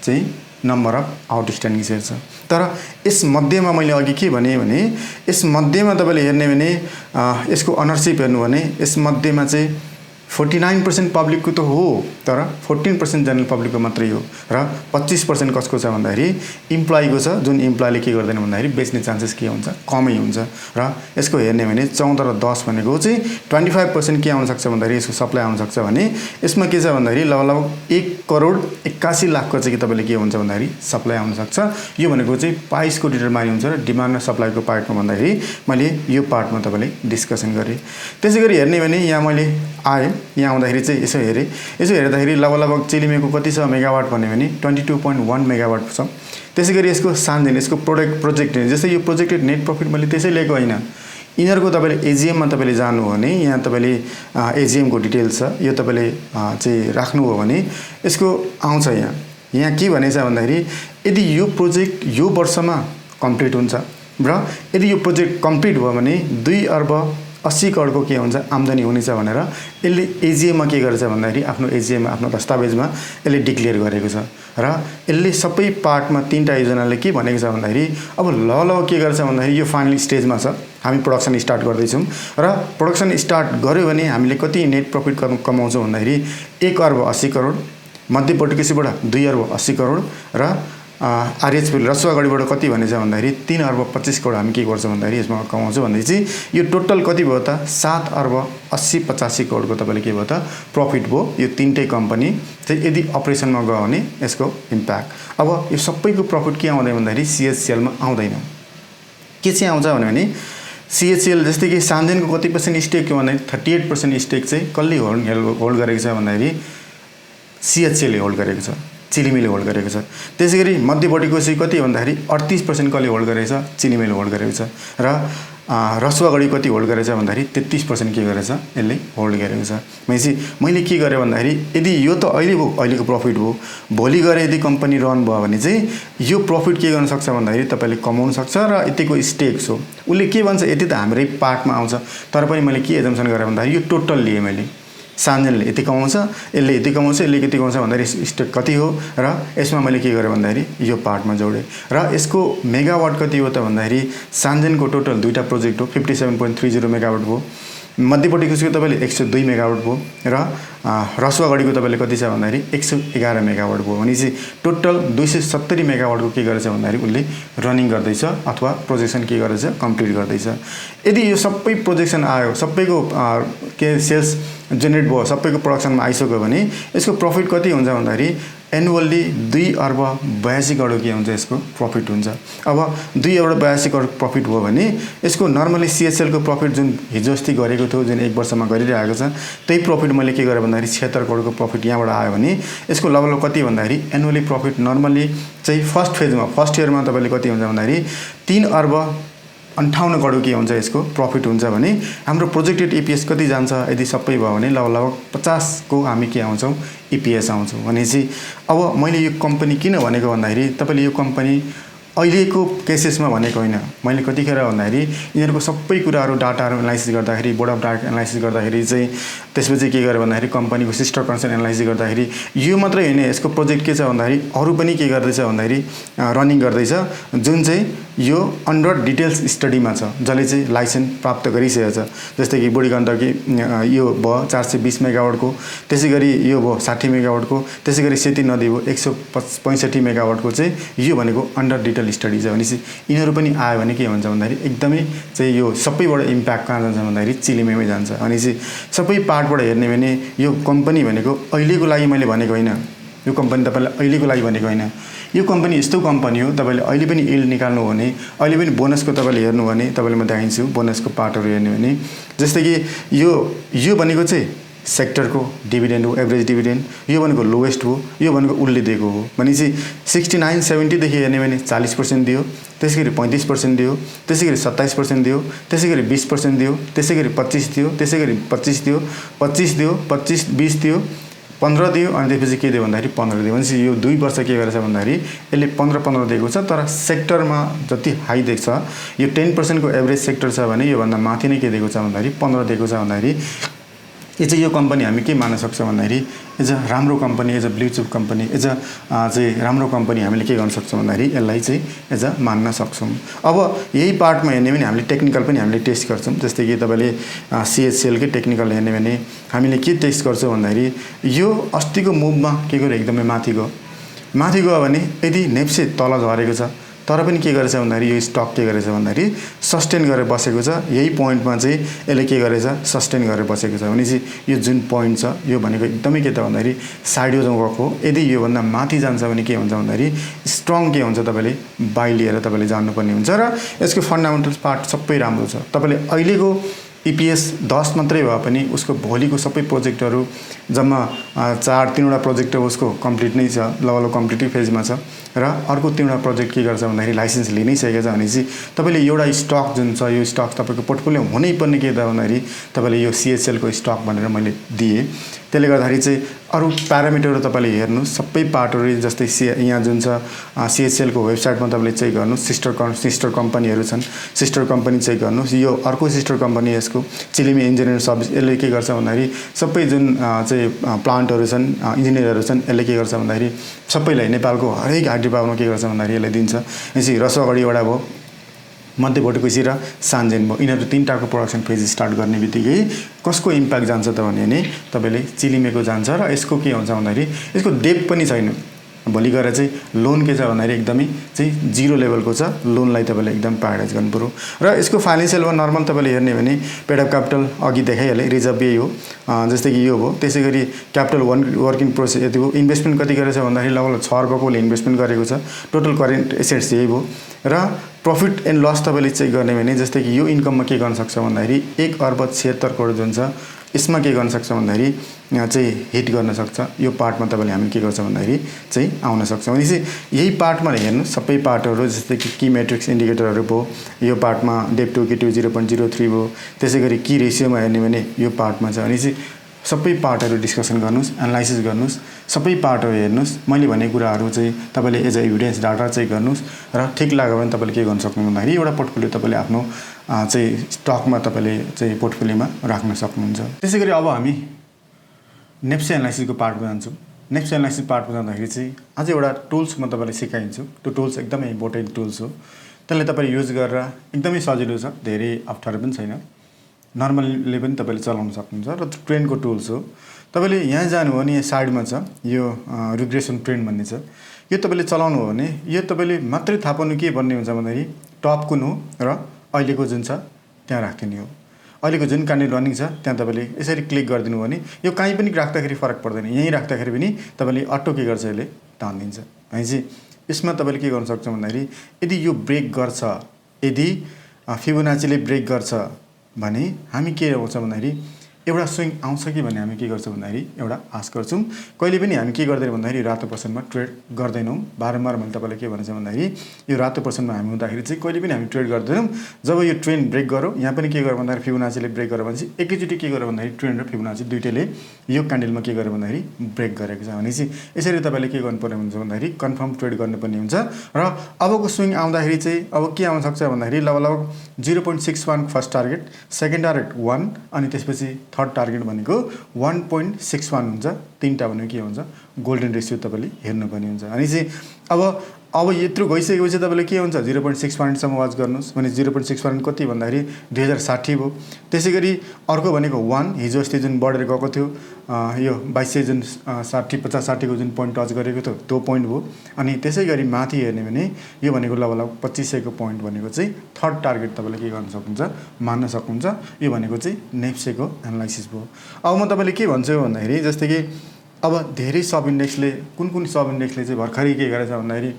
चाहिँ नम्बर अफ आउटस्ट्यान्डिङ सेयर छ तर यस मध्येमा मैले अघि के भने यस मध्येमा तपाईँले हेर्ने भने यसको अनरशिप हेर्नु भने यस मध्येमा चाहिँ 49% पब्लिकको त हो तर 14% जनरल पब्लिकको मात्रै हो र 25% कसको छ भन्दाखेरि इम्प्लोइको छ जुन इम्प्लोइले के गर्दैन भन्दाखेरि बेच्ने चान्सेस के हुन्छ कमै हुन्छ र यसको हेर्ने भने 14 र 10 भनेको चाहिँ 25% के आउन सक्छ भन्दाखेरि यसको सप्लाई आउन सक्छ भने यसमा के छ भन्दाखेरि लगभग 1,81,00,000 को चाहिँ तपाईँले के हुन्छ भन्दाखेरि सप्लाई आउन सक्छ यो भनेको चाहिँ प्राइसको डिटरमाइन हुन्छ र डिमान्ड र सप्लाईको पार्टमा भन्दाखेरि मैले यो पार्टमा तपाईँले डिस्कसन गरेँ त्यसैगरी हेर्ने भने यहाँ मैले आएँ यहाँ आउँदाखेरि चाहिँ यसो हेर्दाखेरि लगभग चिलिमेको कति छ मेगावाट भन्यो भने 22.1 मेगावाट छ त्यसैगरी यसको सानजेन यसको प्रोजेक्ट जस्तै यो प्रोजेक्टेड नेट प्रफिट मैले त्यसै लिएको होइन यिनीहरूको तपाईँले एजिएममा तपाईँले जानु हो भने यहाँ तपाईँले एजिएमको डिटेल्स छ यो तपाईँले चाहिँ राख्नु हो भने यसको आउँछ यहाँ के भनेछ भन्दाखेरि यदि यो प्रोजेक्ट यो वर्षमा कम्प्लिट हुन्छ र यदि यो प्रोजेक्ट कम्प्लिट भयो भने 2,80 करोडको के हुन्छ आम्दानी हुनेछ भनेर यसले एजिएममा के गरेछ भन्दाखेरि आफ्नो एजिएममा आफ्नो दस्तावेजमा यसले डिक्लेयर गरेको छ र यसले सबै पार्टमा तीनटा योजनाले के भनेको छ भन्दाखेरि अब ल के गर्छ भन्दाखेरि यो फाइनल स्टेजमा छ हामी प्रोडक्सन स्टार्ट गर्दैछौँ र प्रोडक्सन स्टार्ट गर्यो भने हामीले कति नेट प्रफिट कमाउँछौँ भन्दाखेरि 1,80 करोड मध्यपट्टिबाट 2,80 करोड र आरएचपी रसुवागढीबाट कति भनेछ भन्दाखेरि 3,25 करोड हामी के गर्छौँ भन्दाखेरि यसमा कमाउँछौँ भनेपछि यो टोटल कति भयो त 7,80,85 करोडको तपाईँले के भयो त प्रफिट भयो यो तीनटै कम्पनी चाहिँ यदि अपरेसनमा गयो भने यसको इम्प्याक्ट अब यो सबैको प्रफिट के आउँदैन भन्दाखेरि सिएचसिएलमा आउँदैन के चाहिँ आउँछ भने सिएचसिएल जस्तै कि सान्जेनको कति पर्सेन्ट स्टेक हो भन्दाखेरि 38% स्टेक चाहिँ कसले होल्ड गरेको छ भन्दाखेरि सिएचसिएलले होल्ड गरेको छ चिलिमीले होल्ड गरेको छ त्यसैगरी मध्यपट्टिको चाहिँ कति भन्दाखेरि 38% कसले होल्ड गरेको छ चिलिमीले होल्ड गरेको छ र रसुवागढी कति होल्ड गरेछ भन्दाखेरि 33% के गरेछ यसले होल्ड गरेको छ भनेपछि मैले के गरेँ भन्दाखेरि यदि यो त अहिलेको प्रफिट भयो भोलि गएर यदि कम्पनी रन भयो भने चाहिँ यो प्रफिट के गर्न सक्छ भन्दाखेरि तपाईँले कमाउन सक्छ र यतिको स्टेक्स हो उसले के भन्छ यति त हाम्रै पार्टमा आउँछ तर पनि मैले के एजम्सन गरेँ भन्दाखेरि यो टोटल लिएँ मैले सान्जेनले यति कमाउँछ यसले यति कमाउँछ यसले यति कमाउँछ भन्दाखेरि स्टेक कति हो र यसमा मैले के गरेँ भन्दाखेरि यो पार्टमा जोडेँ र यसको मेगावाट कति हो त भन्दाखेरि सान्जेनको टोटल दुईटा प्रोजेक्ट हो 57.30 मेगावाट भयो मध्यपट्टिको चाहिँ तपाईँले 102 मेगावाट भयो र रसुवागढीको तपाईँले कति छ भन्दाखेरि 111 मेगावाट भयो भनेपछि टोटल 270 मेगावाटको के गरेछ भन्दाखेरि उसले रनिङ गर्दैछ अथवा प्रोजेक्सन के गरेछ कम्प्लिट गर्दैछ यदि यो सबै प्रोजेक्सन आयो सबैको के सेल्स जेनेरेट भयो सबैको प्रोडक्सनमा आइसक्यो भने यसको प्रफिट कति हुन्छ भन्दाखेरि एनुअल्ली 2,82 करोड के हुन्छ यसको प्रफिट हुन्छ अब 2,82 करोड प्रफिट भयो भने यसको नर्मली सिएचएलको प्रफिट जुन हिजो अस्ति गरेको थियो जुन 1 वर्षमा गरिरहेको छ त्यही प्रफिट मैले के गरेँ भन्दाखेरि 76 करोडको प्रफिट यहाँबाट आयो भने यसको लगभग कति भन्दाखेरि एनुअली प्रफिट नर्मली चाहिँ फर्स्ट इयरमा तपाईँले कति हुन्छ भन्दाखेरि 3,58 करोड के हुन्छ यसको प्रफिट हुन्छ भने हाम्रो प्रोजेक्टेड इपिएस कति जान्छ यदि सबै भयो भने लगभग 50 को हामी के आउँछौँ इपिएस आउँछौँ भनेपछि अब मैले यो कम्पनी किन भनेको भन्दाखेरि तपाईँले यो कम्पनी अहिलेको केसेसमा भनेको होइन मैले कतिखेर भन्दाखेरि यिनीहरूको सबै कुराहरू डाटाहरू एनालाइसिस गर्दाखेरि बोर्ड अफ डाइरेक्टर एनालाइसिस गर्दाखेरि चाहिँ त्यसपछि के गर्यो भन्दाखेरि कम्पनीको सिस्टर कन्सर्न एनालाइसिस गर्दाखेरि यो मात्रै होइन यसको प्रोजेक्ट के छ भन्दाखेरि अरू पनि के गर्दैछ भन्दाखेरि रनिङ गर्दैछ जुन चाहिँ यो अन्डर डिटेल्स स्टडीमा छ जसले चाहिँ लाइसेन्स प्राप्त गरिसकेको छ जस्तै कि बुढी गण्डकी यो भयो 420 मेगावाटको त्यसै गरी यो भयो 60 मेगावाटको त्यसै गरी सेती नदी भयो 165 मेगावाटको चाहिँ यो भनेको अन्डर डिटेल स्टडी छ भनेपछि यिनीहरू पनि आयो भने के हुन्छ भन्दाखेरि एकदमै चाहिँ यो सबैबाट इम्प्याक्ट कहाँ जान्छ भन्दाखेरि चिलिमेमै जान्छ भनेपछि सबै पार्टबाट हेर्ने भने यो कम्पनी भनेको अहिलेको लागि मैले भनेको होइन यो कम्पनी तपाईँलाई अहिलेको लागि भनेको होइन यो कम्पनी यस्तो कम्पनी हो तपाईँले अहिले पनि इल्ड निकाल्नु हो भने अहिले पनि बोनसको तपाईँले हेर्नु भने तपाईँले म देखाइन्छु बोनसको पार्टहरू हेर्नु भने जस्तै कि यो भनेको चाहिँ सेक्टरको डिभिडेन्ड हो, एभरेज डिभिडेन्ड, यो भनेको लोएस्ट हो, यो भनेको उसले दिएको हो भनेपछि 69-70 देखि हेर्ने भने 40% दियो, त्यसैगरी 35% दियो, त्यसैगरी 27% दियो, त्यसैगरी 20% दियो, त्यसैगरी 25 दियो, त्यसैगरी 25 दियो, 25 दियो, 25 20 दियो, 15 दियो, अनि त्यसपछि के दियो भन्दाखेरि 15 दियो भनेपछि यो 2 वर्ष के गरेछ भन्दाखेरि यसले 15 दिएको छ। तर सेक्टरमा जति हाई देख्छ, यो 10% को एभरेज सेक्टर छ भने योभन्दा माथि नै के दिएको छ भन्दाखेरि 15 दिएको छ भन्दाखेरि यो कम्पनी हामी के मान्न सक्छौँ भन्दाखेरि एज अ राम्रो company, as a blue chip company, as a चाहिँ राम्रो कम्पनी हामीले के गर्न सक्छौँ भन्दाखेरि यसलाई चाहिँ एज अ मान्न सक्छौँ। अब यही पार्टमा हेर्ने भने हामीले टेक्निकल पनि हामीले टेस्ट गर्छौँ। जस्तै कि तपाईँले CHCL टेक्निकल हेर्ने भने हामीले के टेस्ट गर्छौँ भन्दाखेरि यो अस्तिको मुभमा के गर्यो एकदमै माथि गयो भने यदि नेप्से तल झरेको छ तर पनि के गरेछ भन्दाखेरि यो स्टक के गरेछ भन्दाखेरि सस्टेन गरेर बसेको छ। यही पोइन्टमा चाहिँ यसले के गरेछ सस्टेन गरेर बसेको छ भनेपछि यो जुन पोइन्ट छ यो भनेको एकदमै के त भन्दाखेरि साइडवेजमा गएको हो। यदि योभन्दा माथि जान्छ भने के हुन्छ भन्दाखेरि स्ट्रङ के हुन्छ, तपाईँले बाई लिएर तपाईँले जानुपर्ने हुन्छ र यसको फन्डामेन्टल्स पार्ट सबै राम्रो छ। तपाईँले अहिलेको EPS 10 मात्रै भए पनि उसको भोलिको सबै प्रोजेक्टहरू जम्मा 3वटा प्रोजेक्ट उसको कम्प्लिट नै छ, लगभग कम्प्लिटिभ फेजमा छ र अर्को 3वटा प्रोजेक्ट के गर्छ भन्दाखेरि लाइसेन्स लिनै सकेको छ भनेपछि तपाईँले एउटा स्टक जुन छ यो स्टक तपाईँको पोर्टफोलियो हुनैपर्ने के त भन्दाखेरि तपाईँले यो CHCL को स्टक भनेर मैले दिएँ। त्यसले गर्दाखेरि चाहिँ अरू प्यारामिटरहरू तपाईँले हेर्नुहोस् सबै पार्टहरू जस्तै यहाँ जुन छ CHCL को वेबसाइटमा तपाईँले चेक गर्नुहोस्, सिस्टर कम्पनीहरू छन्, सिस्टर कम्पनी चेक गर्नुहोस्। यो अर्को सिस्टर कम्पनी यसको चिलिमी इन्जिनियरिङ सर्भिस, यसले के गर्छ भन्दाखेरि सबै जुन चाहिँ प्लान्टहरू छन्, इन्जिनियरहरू छन्, यसले के गर्छ भन्दाखेरि सबैलाई नेपालको हरेक हाइड्रोपावरमा के गर्छ भन्दाखेरि यसले दिन्छ। यसरी रसोगढी एउटा भयो, मध्य भोटेकोसी र सान्जेन भयो, यिनीहरू 3टाको प्रोडक्सन फेज स्टार्ट गर्ने बित्तिकै कसको इम्प्याक्ट जान्छ त भने तपाईँले चिलिमेको जान्छ र यसको के हुन्छ भन्दाखेरि यसको डेप पनि छैन। भोलि गएर चाहिँ लोन के छ भन्दाखेरि एकदमै चाहिँ जिरो लेभलको छ, लोनलाई तपाईँले एकदम प्रायोरिटाइज गर्नु पर्यो र यसको फाइनेन्सियलमा नर्मल तपाईँले हेर्ने भने पेड अफ क्यापिटल अघि देखाइहालेँ, रिजर्भ यही हो जस्तै कि यो हो। त्यसै गरी क्यापिटल वर्किङ प्रोसेस यति हो। इन्भेस्टमेन्ट कति गरेछ भन्दाखेरि लगभग 6 अर्बकोले इन्भेस्टमेन्ट गरेको छ। टोटल करेन्ट एसेट्स यही भयो र प्रफिट एन्ड लस तपाईँले चेक गर्ने भने जस्तै कि यो इन्कममा के गर्न सक्छ भन्दाखेरि 1 अर्ब 76 करोड जुन छ यसमा के गर्न सक्छ भन्दाखेरि यहाँ चाहिँ हिट गर्न सक्छ। यो पार्टमा तपाईँले हामी के गर्छ भन्दाखेरि चाहिँ आउन सक्छ भनेपछि यही पार्टमा हेर्नु सबै पार्टहरू जस्तै कि की मेट्रिक्स इन्डिकेटरहरू भयो। यो पार्टमा डेप टु इक्विटी 0.03 भयो। त्यसै गरी की रेसियोमा हेर्ने भने यो पार्टमा छ भनेपछि सबै पार्टहरू डिस्कसन गर्नुहोस्, एनालाइसिस गर्नुहोस्, सबै पार्टहरू हेर्नुहोस्। मैले भनेको कुराहरू चाहिँ तपाईँले as a evidence data check गर्नुहोस् र ठिक लाग्यो भने तपाईँले के गर्न सक्नुहुन्छ भन्दाखेरि एउटा पोर्टफोलियो तपाईँले आफ्नो चाहिँ स्टकमा तपाईँले चाहिँ पोर्टफोलियोमा राख्न सक्नुहुन्छ। त्यसै गरी अब हामी नेप्से एनालाइसिसको पार्टमा जान्छौँ। नेप्से एनालाइसिस पार्टमा जाँदाखेरि चाहिँ अझै एउटा टुल्स म तपाईँलाई सिकाइन्छु। त्यो टुल्स एकदमै इम्पोर्टेन्ट टुल्स हो, त्यसलाई तपाईँले युज गरेर एकदमै सजिलो छ, धेरै अप्ठ्यारो पनि छैन, नर्मलले पनि तपाईँले चलाउन सक्नुहुन्छ र ट्रेन्डको टुल्स हो। तपाईँले यहाँ जानु हो भने यहाँ साइडमा छ यो रिग्रेसन ट्रेन्ड भन्ने छ, यो तपाईँले चलाउनु हो भने यो तपाईँले मात्रै थाहा पाउनु के भन्ने हुन्छ भन्दाखेरि टप कुन हो र अहिलेको जुन छ त्यहाँ राखिदिने हो। अहिलेको जुन क्यान्डल रनिङ छ त्यहाँ तपाईँले यसरी क्लिक गरिदिनु भने यो कहीँ पनि राख्दाखेरि फरक पर्दैन, यहीँ राख्दाखेरि पनि तपाईँले अटो के गर्छ यसले तानिदिन्छ। भनेपछि यसमा तपाईँले के गर्न सक्छ भन्दाखेरि यदि यो ब्रेक गर्छ, यदि फिबोनाचीले ब्रेक गर्छ भने हामी के आउँछ भन्दाखेरि एउटा स्विङ आउँछ कि भन्ने हामी के गर्छौँ भन्दाखेरि एउटा आश गर्छौँ। कहिले पनि हामी के गर्दैनौँ भन्दाखेरि रातो पर्सेन्टमा ट्रेड गर्दैनौँ। बारम्बार मैले तपाईँलाई के भनेको भन्दाखेरि यो रातो पर्सेन्टमा हामी हुँदाखेरि चाहिँ कहिले पनि हामी ट्रेड गर्दैनौँ। जब यो ट्रेन्ड ब्रेक गरौँ, यहाँ पनि के गर्यो भन्दाखेरि फिबोनाचीले ब्रेक गर्यो भने चाहिँ एकैचोटि के गर्यो भन्दाखेरि ट्रेन्ड र फिबोनाची दुइटैले यो क्यान्डलमा के गर्यो भन्दाखेरि ब्रेक गरेको छ भनेपछि यसरी तपाईँले के गर्नुपर्ने हुन्छ भन्दाखेरि कन्फर्म ट्रेड गर्नुपर्ने हुन्छ। र अबको स्विङ आउँदाखेरि चाहिँ अब के आउन सक्छ भन्दाखेरि लगभग 0.61 फर्स्ट टार्गेट, सेकेन्ड टार्गेट 1 अनि त्यसपछि थर्ड टार्गेट भनेको 1.61 हुन्छ। 3टा भनेको के हुन्छ गोल्डन रेसियो तपाईँले हेर्नुपर्ने हुन्छ। अनि चाहिँ अब यत्रो गइसकेपछि तपाईँले के हुन्छ 0.61सम्म वाच गर्नुहोस् भने 0.61 कति भन्दाखेरि 2060 भयो। त्यसै गरी अर्को भनेको 1 हिजो अस्ति जुन बढेर गएको थियो यो 2200 जुन 50-60को जुन पोइन्ट टच गरेको थियो त्यो पोइन्ट भयो। अनि त्यसै गरी माथि हेर्ने भने यो भनेको लगभग 2500को पोइन्ट भनेको चाहिँ थर्ड टार्गेट तपाईँले के गर्न सक्नुहुन्छ मान्न सक्नुहुन्छ। यो भनेको चाहिँ नेप्सेको एनालाइसिस भयो। अब म तपाईँले के भन्छु भन्दाखेरि जस्तै कि अब धेरै सब इन्डेक्सले कुन सब इन्डेक्सले चाहिँ भर्खरै के गरेछ भन्दाखेरि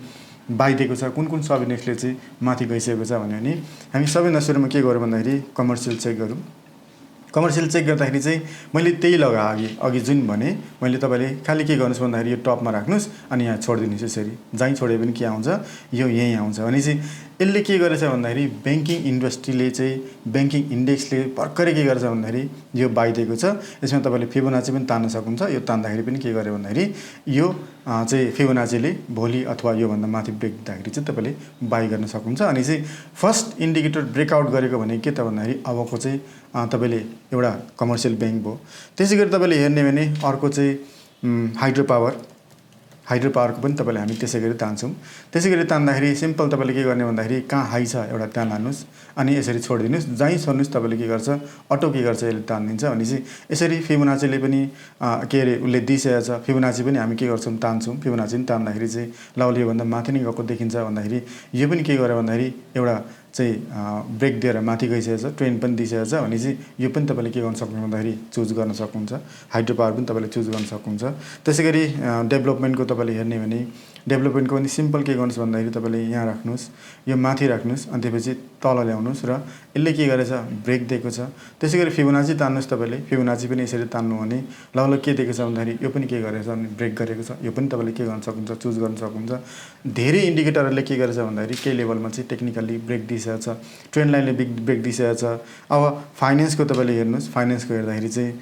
बाई दिएको छ, कुन सब इन्डेक्सले चाहिँ माथि गइसकेको छ भने हामी सबैभन्दा सुरुमा के गरौँ भन्दाखेरि कमर्सियल चेक गरौँ। कमर्सियल चेक गर्दाखेरि चाहिँ मैले त्यही लगाएँ अघि जुन भने मैले तपाईँले खालि के गर्नुहोस् भन्दाखेरि यो टपमा राख्नुहोस् अनि यहाँ छोडिदिनुहोस् यसरी जहीँ छोडे पनि के आउँछ यो यहीँ आउँछ भने चाहिँ यसले के गरेछ भन्दाखेरि ब्याङ्किङ इन्डस्ट्रीले चाहिँ ब्याङ्किङ इन्डेक्सले भर्खरै के गर्छ भन्दाखेरि यो बाइदिएको छ। यसमा तपाईँले फिबोनाची पनि तान्न सक्नुहुन्छ। यो तान्दाखेरि पनि के गर्यो भन्दाखेरि यो चाहिँ फिबोनाचीले भोलि अथवा योभन्दा माथि ब्रेक दिँदाखेरि चाहिँ तपाईँले बाई गर्न सक्नुहुन्छ। अनि चाहिँ फर्स्ट इन्डिकेटर ब्रेकआउट गरेको भने के त भन्दाखेरि अबको चाहिँ तपाईँले एउटा कमर्सियल ब्याङ्क भयो। त्यसै गरी तपाईँले हेर्ने भने अर्को चाहिँ हाइड्रो पावरको पनि तपाईँले हामी त्यसै गरी तान्छौँ। त्यसै गरी तान्दाखेरि सिम्पल तपाईँले के गर्ने भन्दाखेरि कहाँ हाई छ एउटा त्यहाँ लानुहोस् अनि यसरी छोडिदिनुहोस्। जहीँ छोड्नुहोस् तपाईँले के गर्छ अटो के गर्छ यसले तानिदिन्छ। भने चाहिँ यसरी फिबोनाचीले पनि के अरे उसले दिइसकेको छ। फिबोनाची पनि हामी के गर्छौँ तान्छौँ। फिबोनाची पनि तान्दाखेरि चाहिँ लौली योभन्दा माथि नै गएको देखिन्छ भन्दाखेरि यो पनि के गर्यो भन्दाखेरि एउटा चाहिँ ब्रेक दिएर माथि गइसकेको छ, ट्रेन्ड पनि दिइसकेको छ। भने चाहिँ यो पनि तपाईँले के गर्न सक्नुहुन्छ भन्दाखेरि चुज गर्न सक्नुहुन्छ। हाइड्रो पावर पनि तपाईँले चुज गर्न सक्नुहुन्छ। त्यसै गरी डेभलपमेन्टको तपाईँले हेर्ने भने डेभलपमेन्टको पनि सिम्पल के गर्नुहोस् भन्दाखेरि तपाईँले यहाँ राख्नुहोस्, यो माथि राख्नुहोस् अनि त्यसपछि तल ल्याउनुहोस् र यसले के गरेछ ब्रेक दिएको छ। त्यसै गरी फिबोनाची तान्नुहोस् तपाईँले, फिबोनाची पनि यसरी तान्नु भने लगभग के दिएको छ भन्दाखेरि यो पनि के गरेछ भने ब्रेक गरेको छ। यो पनि तपाईँले के गर्न सक्नुहुन्छ चुज गर्न सक्नुहुन्छ। धेरै इन्डिकेटरहरूले के गरेछ भन्दाखेरि केही लेभलमा चाहिँ टेक्निकल्ली ब्रेक दिइसकेको छ, ट्रेन्ड लाइनले ब्रेक दिइसकेको छ। अब फाइनेन्सको तपाईँले हेर्नुहोस्, फाइनेन्सको हेर्दाखेरि चाहिँ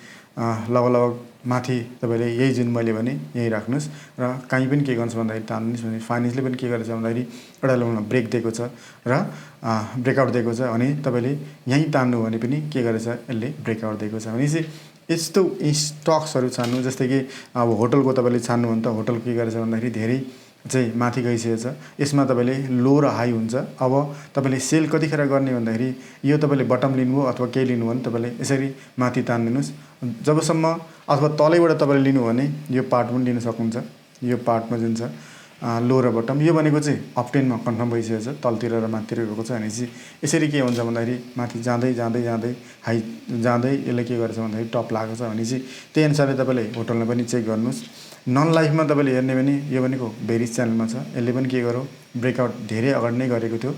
लगभग माथि तपाईँले यही जुन मैले भने यहीँ राख्नुहोस् र कहीँ पनि के गर्नुहोस् भन्दाखेरि तान्नुहोस् भने फाइनेन्सले पनि के गरेछ भन्दाखेरि एउटा लेभलमा ब्रेक दिएको छ र ब्रेकआउट दिएको छ। अनि तपाईँले यहीँ तान्नु भने पनि के गरेछ यसले ब्रेकआउट दिएको छ। भने चाहिँ यस्तो स्टक्सहरू छान्नु जस्तै कि अब होटलको तपाईँले छान्नु भने त होटल के गरेछ भन्दाखेरि धेरै चाहिँ माथि गइसकेको छ। यसमा तपाईँले लो र हाई हुन्छ। अब तपाईँले सेल कतिखेर गर्ने भन्दाखेरि यो तपाईँले बटम लिनुभयो अथवा केही लिनु भने तपाईँले यसरी माथि तानिदिनुहोस् जबसम्म, अथवा तलैबाट तपाईँले लिनु भने यो पार्ट पनि लिन सक्नुहुन्छ। यो पार्टमा जुन छ लो र बटम यो भनेको चाहिँ अपटेनमा कन्फर्म भइसकेको छ, तलतिर र माथितिर गएको छ। भने चाहिँ यसरी के हुन्छ भन्दाखेरि माथि जाँदै जाँदै जाँदै हाई जाँदै यसले के गरेछ भन्दाखेरि टप लागेको छ। भने चाहिँ त्यही अनुसारले तपाईँले होटलमा पनि चेक गर्नुहोस्। नन लाइफमा तपाईँले हेर्ने भने यो भनेको भेरिस च्यानलमा छ, यसले पनि के गर्यो ब्रेकआउट धेरै अगाडि नै गरेको थियो।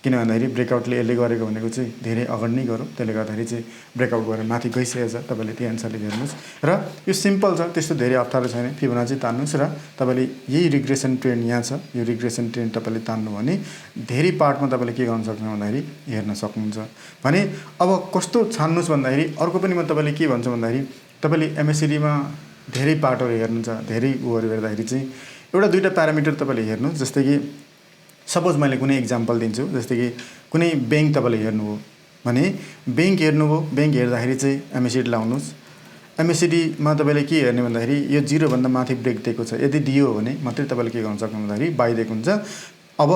किन भन्दाखेरि ब्रेकआउटले यसले गरेको भनेको चाहिँ धेरै अगाडि नै गऱ्यो, त्यसले गर्दाखेरि चाहिँ ब्रेकआउट गरेर माथि गइसकेको छ। तपाईँले त्यही अनुसारले हेर्नुहोस् र यो सिम्पल छ, त्यस्तो धेरै अप्ठ्यारो छैन। फिबोनाची तान्नुहोस् र तपाईँले यही रिग्रेसन ट्रेन्ड यहाँ छ, यो रिग्रेसन ट्रेन्ड तपाईँले तान्नु भने धेरै पार्टमा तपाईँले के गर्न सक्नुहुन्छ भन्दाखेरि हेर्न सक्नुहुन्छ। भने अब कस्तो छान्नुहोस् भन्दाखेरि अर्को पनि म तपाईँले के भन्छु भन्दाखेरि तपाईँले एमएससिडीमा धेरै पार्टहरू हेर्नुहुन्छ। धेरै उहरू हेर्दाखेरि चाहिँ एउटा दुईवटा प्यारामिटर तपाईँले हेर्नुहोस्। जस्तै कि सपोज मैले कुनै इक्जाम्पल दिन्छु, जस्तै कि कुनै ब्याङ्क तपाईँले हेर्नुभयो भने ब्याङ्क हेर्नुभयो, ब्याङ्क हेर्दाखेरि चाहिँ एमएससिडी लाउनुहोस्। एमएससिडीमा तपाईँले के हेर्ने भन्दाखेरि यो 0 भन्दा माथि ब्रेक दिएको छ, यदि दियो भने मात्रै तपाईँले के गर्न सक्नुहुन्छ भन्दाखेरि बाई दिएको हुन्छ। अब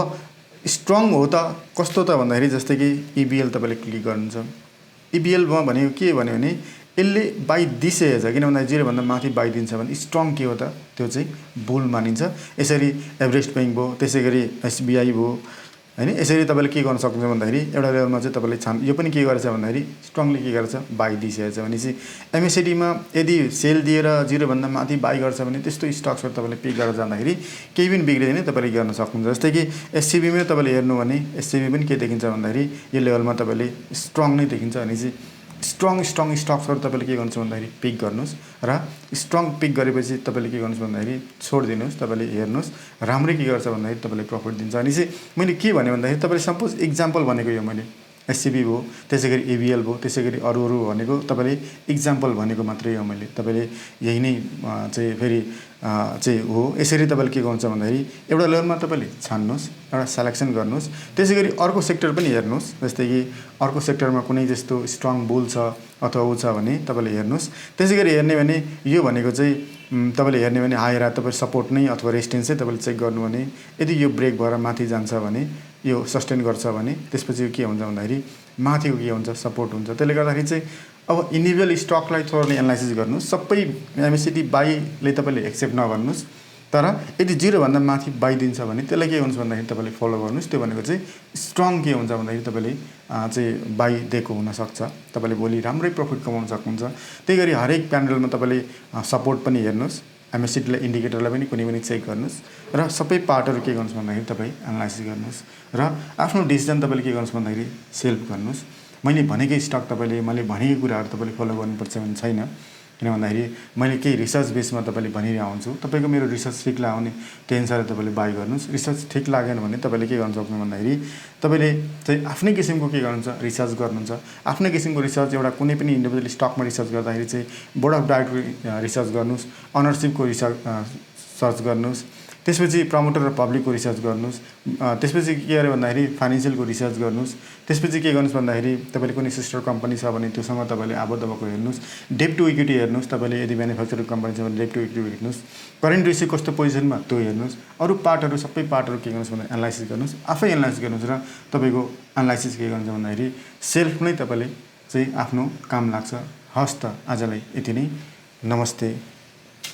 स्ट्रङ हो त कस्तो त भन्दाखेरि जस्तै कि इबिएल तपाईँले क्लिक गर्नुहुन्छ। इबिएलमा भनेको के भन्यो भने यसले बाई दिइसकेको छ, किन भन्दाखेरि 0 भन्दा माथि बाई दिन्छ भने स्ट्रङ के हो त त्यो चाहिँ बुल मानिन्छ। यसरी एभरेस्ट ब्याङ्क भयो, त्यसै गरी एसबिआई भयो हैन। यसरी तपाईँले के गर्न सक्नुहुन्छ भन्दाखेरि एउटा लेभलमा चाहिँ तपाईँले यो पनि के गरेछ भन्दाखेरि स्ट्रङली के गरेछ बाई दिइसकेको छ। भने चाहिँ एमएससिडीमा यदि सेल दिएर 0 भन्दा माथि बाई गर्छ भने त्यस्तो स्टक्सहरू तपाईँले पिक गरेर जाँदाखेरि केही पनि बिग्रिँदैन, तपाईँले गर्न सक्नुहुन्छ। जस्तै कि एससिबीमै तपाईँले हेर्नु भने एससिबी पनि के देखिन्छ भन्दाखेरि यो लेभलमा तपाईँले स्ट्रङ नै देखिन्छ। भने चाहिँ स्ट्रङ स्टक्सहरू तपाईँले के गर्नुहोस् भन्दाखेरि पिक गर्नुहोस् र स्ट्रङ पिक गरेपछि तपाईँले के गर्नुहोस् भन्दाखेरि छोडिदिनुहोस्। तपाईँले हेर्नुहोस् राम्रै के गर्छ भन्दाखेरि तपाईँले प्रफिट दिन्छ। अनि चाहिँ मैले के भने भन्दाखेरि तपाईँले सपोज इक्जाम्पल भनेको यो मैले एससिबी भयो, त्यसै गरी एबिएल भयो, त्यसै गरी अरू भनेको तपाईँले इक्जाम्पल भनेको मात्रै हो मैले। तपाईँले यही नै चाहिँ फेरि चाहिँ हो। यसरी तपाईँले के गर्नुहुन्छ भन्दाखेरि एउटा लेभलमा तपाईँले छान्नुहोस्, एउटा सेलेक्सन गर्नुहोस्। त्यसै गरी अर्को सेक्टर पनि हेर्नुहोस्। जस्तै कि अर्को सेक्टरमा कुनै जस्तो स्ट्रङ बुल छ अथवा ऊ छ भने तपाईँले हेर्नुहोस्। त्यसै गरी हेर्ने भने यो भनेको चाहिँ तपाईँले हेर्ने भने हायर तपाईँ सपोर्ट नै अथवा रेजिस्टेन्सै तपाईँले चेक गर्नु भने यदि यो ब्रेक भएर माथि जान्छ भने यो सस्टेन गर्छ भने त्यसपछि के हुन्छ भन्दाखेरि माथिको के हुन्छ सपोर्ट हुन्छ। त्यसले गर्दाखेरि चाहिँ अब इन्डिभिजुअल स्टकलाई थोरली एनालाइसिस गर्नुहोस्। सबै एमएससिडी बाईले तपाईँले एक्सेप्ट नगर्नुहोस्, तर यदि 0 भन्दा माथि बाई दिन्छ भने त्यसलाई के गर्नुहोस् भन्दाखेरि तपाईँले फलो गर्नुहोस्। त्यो भनेको चाहिँ स्ट्रङ के हुन्छ भन्दाखेरि तपाईँले चाहिँ बाई दिएको हुनसक्छ, तपाईँले भोलि राम्रै प्रफिट कमाउन सक्नुहुन्छ। त्यही गरी हरेक प्यानलमा तपाईँले सपोर्ट पनि हेर्नुहोस्, एमएससिडीलाई इन्डिकेटरलाई पनि कुनै चेक गर्नुहोस् र सबै पार्टहरू के गर्नुहोस् भन्दाखेरि तपाईँ एनालाइसिस गर्नुहोस् र आफ्नो डिसिजन तपाईँले के गर्नुहोस् भन्दाखेरि सेल्फ गर्नुहोस्। मैले भनेकै स्टक तपाईँले मैले भनेकै कुराहरू तपाईँले फलो गर्नुपर्छ भन्ने छैन। किन भन्दाखेरि मैले केही रिसर्च बेसमा तपाईँले भनिरहेको हुन्छु, तपाईँको मेरो रिसर्च ठिक लाग्यो भने त्यही अनुसार तपाईँले बाई गर्नुहोस्। रिसर्च ठिक लागेन भने तपाईँले के गर्नु सक्नु भन्दाखेरि तपाईँले चाहिँ आफ्नै किसिमको के गर्नुहुन्छ, रिसर्च गर्नुहुन्छ। आफ्नै किसिमको रिसर्च एउटा कुनै पनि इन्डिभिजुअल स्टकमा रिसर्च गर्दाखेरि चाहिँ बोर्ड अफ डाइरेक्टर रिसर्च गर्नुहोस्, अनरसिपको सर्च गर्नुहोस्, त्यसपछि प्रमोटर र पब्लिकको रिसर्च गर्नुहोस्, त्यसपछि के अरे भन्दाखेरि फाइनेन्सियलको रिसर्च गर्नुहोस्, त्यसपछि के गर्नुहोस् भन्दाखेरि तपाईँले कुनै सिस्टर कम्पनी छ भने त्योसँग तपाईँले आबद्ध भएको हेर्नुहोस्, डेट टु इक्विटी हेर्नुहोस्, तपाईँले यदि म्यानुफ्याक्चरिङ कम्पनी छ भने डेट टु इक्विटी हेर्नुहोस्, करेन्ट रेसियो कस्तो पोजिसनमा त्यो हेर्नुहोस्, अरू पार्टहरू सबै पार्टहरू के गर्नुहोस् भन्दा एनालाइसिस गर्नुहोस्, आफै एनालाइसिस गर्नुहोस् र तपाईँको एनालाइसिस के गर्नुहुन्छ भन्दाखेरि सेल्फ नै तपाईँले चाहिँ आफ्नो काम लाग्छ। हस् त आजलाई यति नै, नमस्ते।